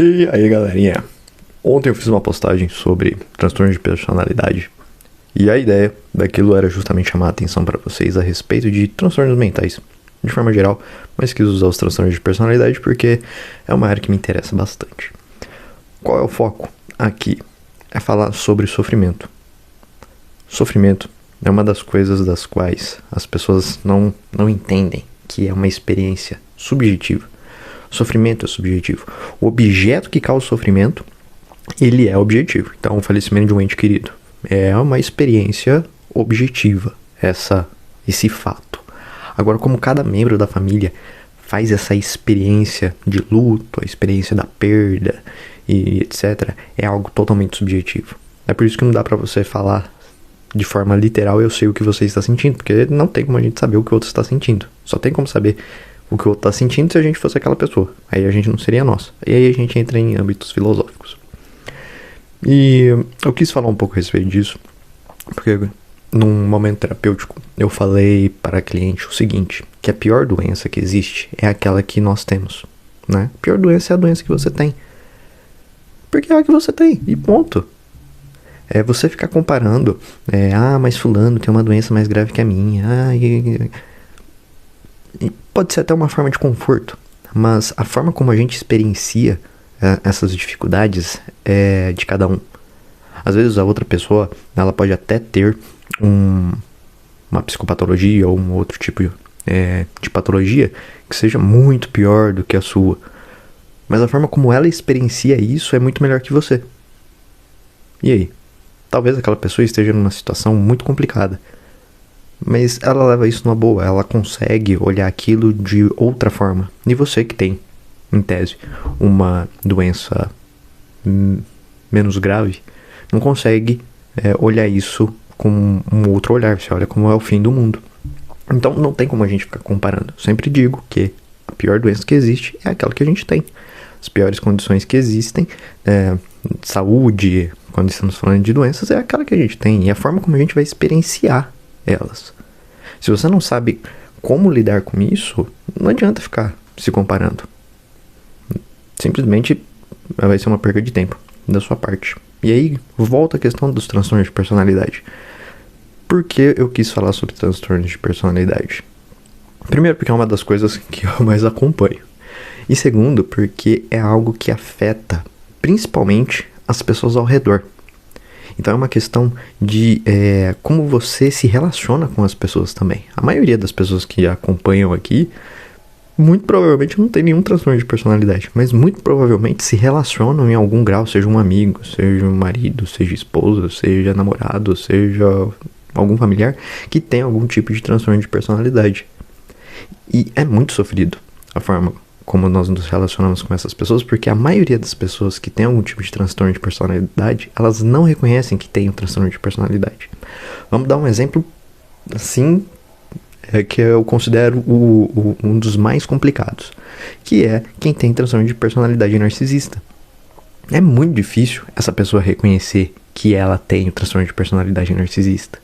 E aí, galerinha? Ontem eu fiz uma postagem sobre transtorno de personalidade. E a ideia daquilo era justamente chamar a atenção para vocês a respeito de transtornos mentais, de forma geral, mas quis usar os transtornos de personalidade porque é uma área que me interessa bastante. Qual é o foco aqui? É falar sobre sofrimento. Sofrimento é uma das coisas das quais as pessoas não entendem que é uma experiência subjetiva. Sofrimento é subjetivo. O objeto que causa sofrimento, ele é objetivo. Então, o falecimento de um ente querido é uma experiência objetiva, esse fato. Agora, como cada membro da família faz essa experiência de luto, a experiência da perda e etc., é algo totalmente subjetivo. É por isso que não dá pra você falar de forma literal, eu sei o que você está sentindo, porque não tem como a gente saber o que o outro está sentindo. Só tem como saber o que o outro está sentindo se a gente fosse aquela pessoa. Aí a gente não seria nós. E aí a gente entra em âmbitos filosóficos. E eu quis falar um pouco a respeito disso, porque num momento terapêutico eu falei para a cliente o seguinte, que a pior doença que existe é aquela que nós temos, né? A pior doença é a doença que você tem. Porque é a que você tem, e ponto. É você ficar comparando, mas fulano tem uma doença mais grave que a minha, e pode ser até uma forma de conforto, mas a forma como a gente experiencia essas dificuldades é de cada um. Às vezes a outra pessoa, ela pode até ter uma psicopatologia ou um outro tipo de patologia que seja muito pior do que a sua, mas a forma como ela experiencia isso é muito melhor que você. E aí? Talvez aquela pessoa esteja numa situação muito complicada, mas ela leva isso numa boa, ela consegue olhar aquilo de outra forma. E você que tem, em tese, uma doença menos grave, não consegue olhar isso com um outro olhar, você olha como é o fim do mundo. Então não tem como a gente ficar comparando. Eu sempre digo que a pior doença que existe é aquela que a gente tem. As piores condições que existem, saúde, quando estamos falando de doenças, é aquela que a gente tem. E a forma como a gente vai experienciar elas. Se você não sabe como lidar com isso, não adianta ficar se comparando. Simplesmente vai ser uma perda de tempo da sua parte. E aí, volta a questão dos transtornos de personalidade. Por que eu quis falar sobre transtornos de personalidade? Primeiro, porque é uma das coisas que eu mais acompanho. E segundo, porque é algo que afeta principalmente as pessoas ao redor. Então é uma questão de como você se relaciona com as pessoas também. A maioria das pessoas que acompanham aqui, muito provavelmente não tem nenhum transtorno de personalidade, mas muito provavelmente se relacionam em algum grau, seja um amigo, seja um marido, seja esposa, seja namorado, seja algum familiar que tem algum tipo de transtorno de personalidade. E é muito sofrido a forma como nós nos relacionamos com essas pessoas, porque a maioria das pessoas que tem algum tipo de transtorno de personalidade, elas não reconhecem que tem um transtorno de personalidade. Vamos dar um exemplo, assim, que eu considero um dos mais complicados, que é quem tem transtorno de personalidade narcisista. É muito difícil essa pessoa reconhecer que ela tem o transtorno de personalidade narcisista.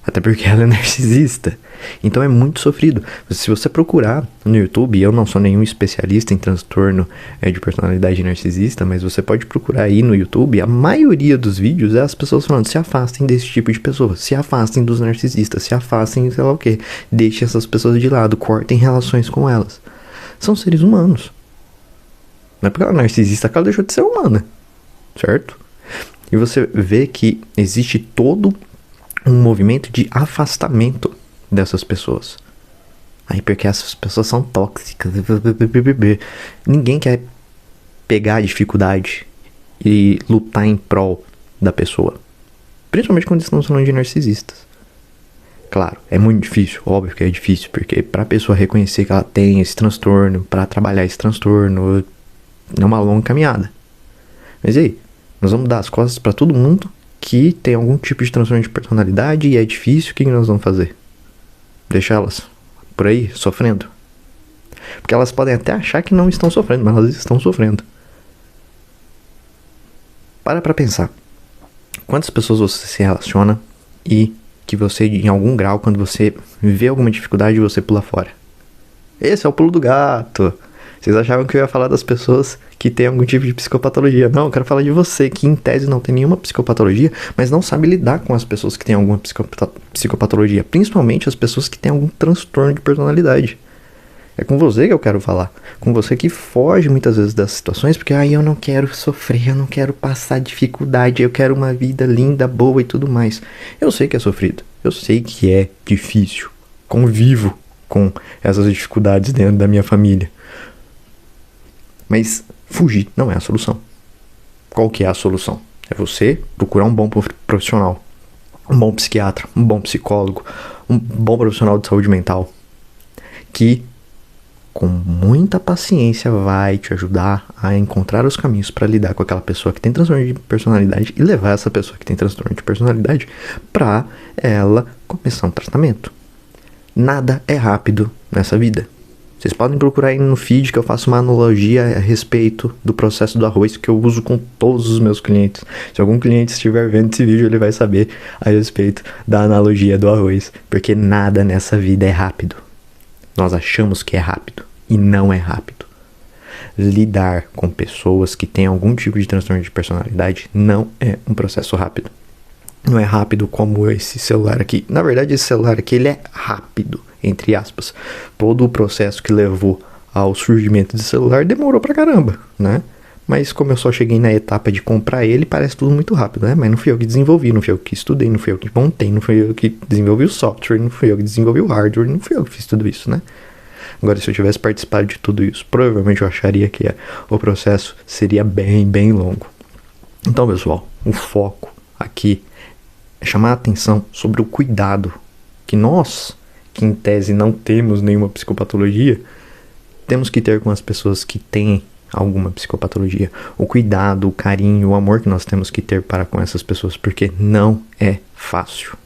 Até porque ela é narcisista. Então é muito sofrido. Se você procurar no YouTube, eu não sou nenhum especialista em transtorno de personalidade narcisista, mas você pode procurar aí no YouTube, a maioria dos vídeos é as pessoas falando, se afastem desse tipo de pessoa, se afastem dos narcisistas, se afastem, sei lá o que, deixem essas pessoas de lado, cortem relações com elas. São seres humanos. Não é porque ela é narcisista que ela deixou de ser humana, certo? E você vê que existe todo um movimento de afastamento dessas pessoas. Aí porque essas pessoas são tóxicas. Ninguém quer pegar a dificuldade e lutar em prol da pessoa. Principalmente quando estamos falando de narcisistas. Claro, é muito difícil, óbvio que é difícil, porque pra pessoa reconhecer que ela tem esse transtorno, pra trabalhar esse transtorno, é uma longa caminhada. Mas e aí? Nós vamos dar as costas pra todo mundo que tem algum tipo de transtorno de personalidade e é difícil, o que nós vamos fazer? Deixar elas por aí, sofrendo? Porque elas podem até achar que não estão sofrendo, mas elas estão sofrendo. Para pensar. Quantas pessoas você se relaciona e que você, em algum grau, quando você vê alguma dificuldade, você pula fora? Esse é o pulo do gato. Vocês achavam que eu ia falar das pessoas que têm algum tipo de psicopatologia. Não, eu quero falar de você, que em tese não tem nenhuma psicopatologia, mas não sabe lidar com as pessoas que têm alguma psicopatologia. Principalmente as pessoas que têm algum transtorno de personalidade. É com você que eu quero falar. Com você que foge muitas vezes das situações, porque eu não quero sofrer, eu não quero passar dificuldade, eu quero uma vida linda, boa e tudo mais. Eu sei que é sofrido, eu sei que é difícil. Convivo com essas dificuldades dentro da minha família. Mas fugir não é a solução. Qual que é a solução? É você procurar um bom profissional, um bom psiquiatra, um bom psicólogo, um bom profissional de saúde mental, que com muita paciência vai te ajudar a encontrar os caminhos para lidar com aquela pessoa que tem transtorno de personalidade e levar essa pessoa que tem transtorno de personalidade para ela começar um tratamento. Nada é rápido nessa vida. Vocês podem procurar aí no feed que eu faço uma analogia a respeito do processo do arroz que eu uso com todos os meus clientes. Se algum cliente estiver vendo esse vídeo, ele vai saber a respeito da analogia do arroz, porque nada nessa vida é rápido. Nós achamos que é rápido e não é rápido. Lidar com pessoas que têm algum tipo de transtorno de personalidade não é um processo rápido. Não é rápido como esse celular aqui. Na verdade, esse celular aqui ele é rápido, entre aspas. Todo o processo que levou ao surgimento desse celular demorou pra caramba, né? Mas como eu só cheguei na etapa de comprar ele, parece tudo muito rápido, né? Mas não fui eu que desenvolvi, não fui eu que estudei, não fui eu que montei, não fui eu que desenvolvi o software, não fui eu que desenvolvi o hardware, não fui eu que fiz tudo isso, né? Agora, se eu tivesse participado de tudo isso, provavelmente eu acharia que o processo seria bem longo. Então, pessoal, o foco aqui é chamar a atenção sobre o cuidado que nós, que em tese não temos nenhuma psicopatologia, temos que ter com as pessoas que têm alguma psicopatologia. O cuidado, o carinho, o amor que nós temos que ter para com essas pessoas, porque não é fácil.